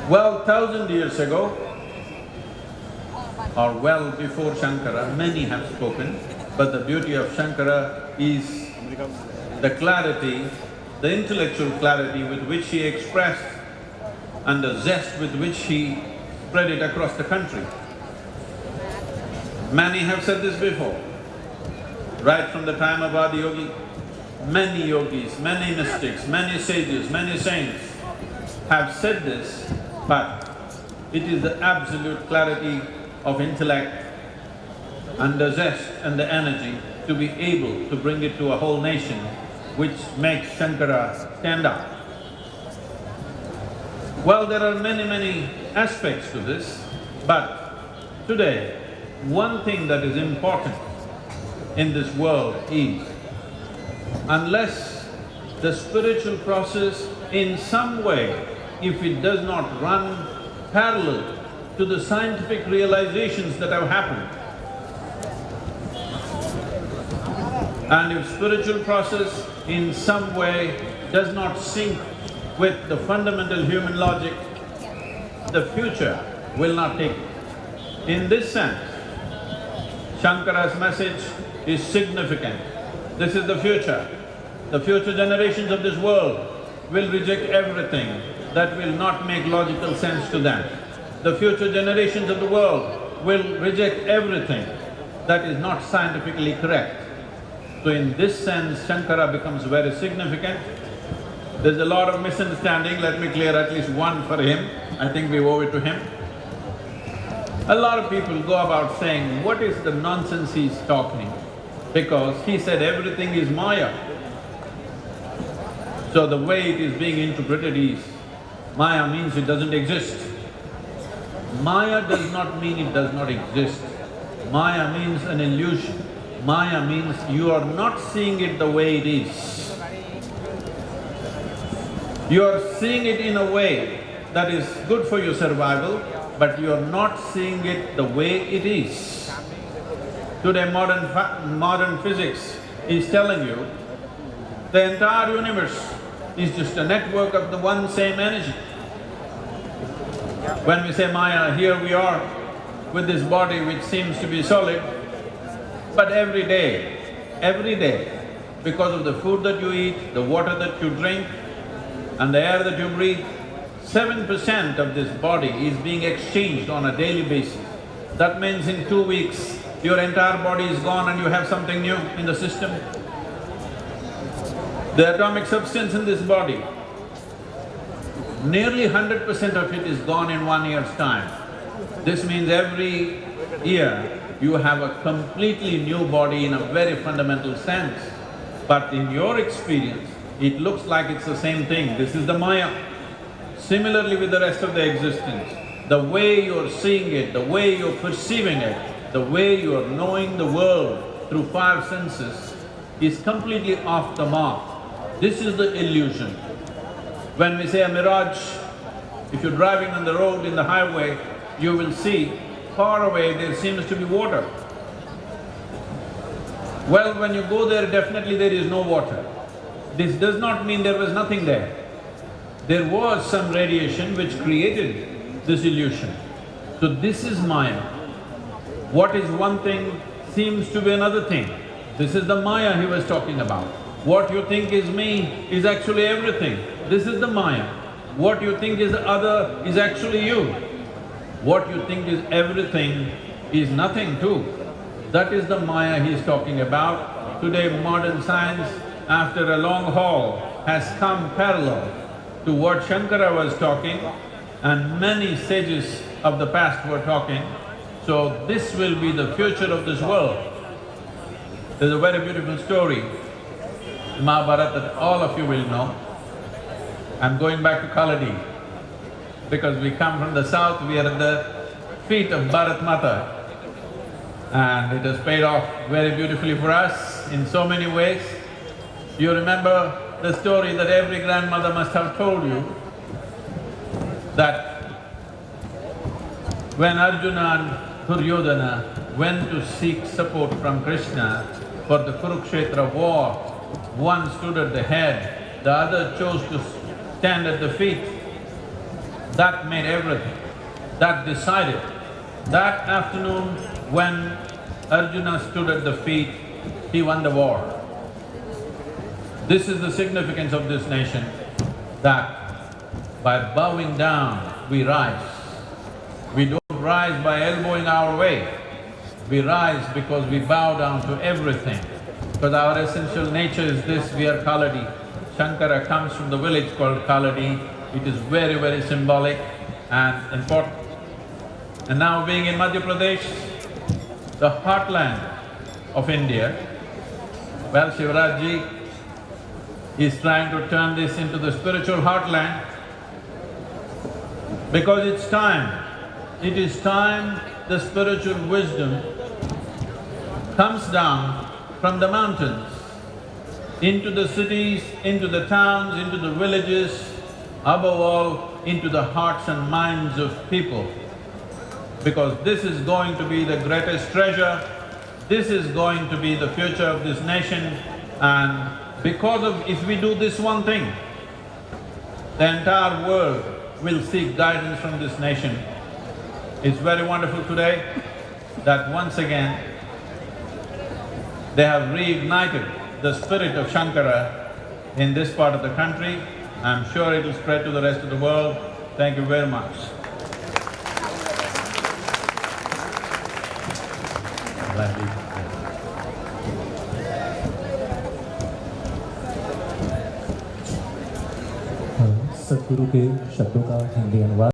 Well, 1,000 years ago, or well before Shankara, many have spoken, but the beauty of Shankara is the clarity, the intellectual clarity with which he expressed and the zest with which he spread it across the country. Many have said this before, right from the time of Adiyogi. Many yogis, many mystics, many sages, many saints have said this, but it is the absolute clarity of intellect and the zest and the energy to be able to bring it to a whole nation which makes Shankara stand out. Well, there are many aspects to this, but today, one thing that is important in this world is, unless the spiritual process in some way, if it does not run parallel to the scientific realizations that have happened, and if spiritual process in some way does not sync with the fundamental human logic, the future will not take it. In this sense, Shankara's message is significant. This is the future. The future generations of this world will reject everything that will not make logical sense to them. The future generations of the world will reject everything that is not scientifically correct. So in this sense, Shankara becomes very significant. There's a lot of misunderstanding, let me clear at least one for him, I think we owe it to him. A lot of people go about saying, what is the nonsense he's talking? Because he said everything is Maya. So the way it is being interpreted is, Maya means it doesn't exist. Maya does not mean it does not exist. Maya means an illusion. Maya means you are not seeing it the way it is. You are seeing it in a way that is good for your survival, but you are not seeing it the way it is. Today modern physics is telling you the entire universe is just a network of the one same energy. When we say Maya, here we are with this body which seems to be solid, but every day, because of the food that you eat, the water that you drink and the air that you breathe, 7% of this body is being exchanged on a daily basis. That means in 2 weeks, your entire body is gone and you have something new in the system. The atomic substance in this body, nearly 100% of it is gone in 1 year's time. This means every year you have a completely new body in a very fundamental sense. But in your experience, it looks like it's the same thing, this is the Maya. Similarly with the rest of the existence, the way you're seeing it, the way you're perceiving it, the way you're knowing the world through 5 senses is completely off the mark. This is the illusion. When we say a mirage, if you're driving on the road in the highway, you will see far away there seems to be water. Well, when you go there, definitely there is no water. This does not mean there was nothing there. There was some radiation which created this illusion. So this is Maya. What is one thing seems to be another thing. This is the Maya he was talking about. What you think is me is actually everything. This is the Maya. What you think is other is actually you. What you think is everything is nothing too. That is the Maya he is talking about. Today modern science, after a long haul, has come parallel to what Shankara was talking and many sages of the past were talking. So this will be the future of this world. There's a very beautiful story in Mahabharata that all of you will know. I'm going back to Kaladi because we come from the south, we are at the feet of Bharat Mata and it has paid off very beautifully for us in so many ways. You remember the story that every grandmother must have told you, that when Arjuna and Duryodhana went to seek support from Krishna for the Kurukshetra war, one stood at the head, the other chose to stand at the feet. That made everything. That decided. That afternoon when Arjuna stood at the feet, he won the war. This is the significance of this nation, that by bowing down, we rise. We don't rise by elbowing our way. We rise because we bow down to everything. Because our essential nature is this, we are Kaladi. Shankara comes from the village called Kaladi. It is very, very symbolic and important. And now being in Madhya Pradesh, the heartland of India, well, Shivraj ji is trying to turn this into the spiritual heartland because it's time. It is time the spiritual wisdom comes down from the mountains into the cities, into the towns, into the villages, above all, into the hearts and minds of people. Because this is going to be the greatest treasure, this is going to be the future of this nation, and because of… if we do this one thing, the entire world will seek guidance from this nation. It's very wonderful today that once again they have reignited the spirit of Shankara in this part of the country. I'm sure it will spread to the rest of the world. Thank you very much. सद्गुरु के शब्दों का हिंदी अनुवाद।